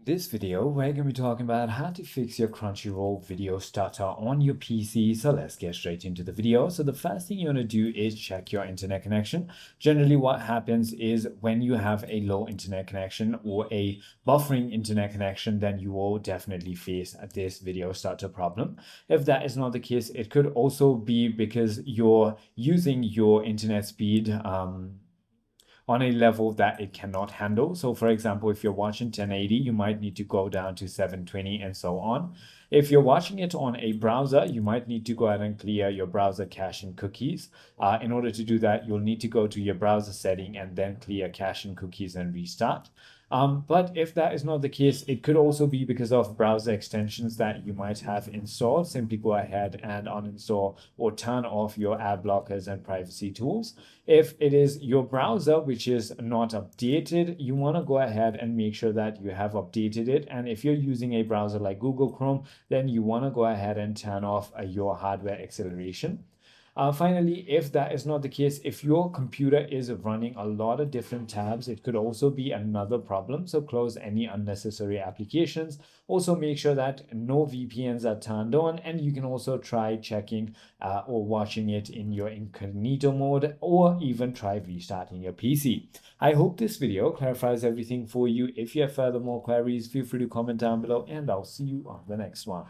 This video, we're going to be talking about how to fix your Crunchyroll video stutter on your PC. So let's get straight into the video. So the first thing you want to do is check your internet connection. Generally, what happens is when you have a low internet connection or a buffering internet connection, then you will definitely face this video stutter problem. If that is not the case, it could also be because you're using your internet speed on a level that it cannot handle. So for example, if you're watching 1080, you might need to go down to 720 and so on. If you're watching it on a browser, you might need to go ahead and clear your browser cache and cookies. In order to do that, you'll need to go to your browser setting and then clear cache and cookies and restart. But if that is not the case, it could also be because of browser extensions that you might have installed. Simply go ahead and uninstall or turn off your ad blockers and privacy tools. If it is your browser which is not updated, you want to go ahead and make sure that you have updated it. And if you're using a browser like Google Chrome, then you want to go ahead and turn off your hardware acceleration. Finally, if that is not the case, if your computer is running a lot of different tabs, it could also be another problem. So close any unnecessary applications. Also make sure that no VPNs are turned on, and you can also try checking or watching it in your incognito mode, or even try restarting your PC. I hope this video clarifies everything for you. If you have further more queries, feel free to comment down below, and I'll see you on the next one.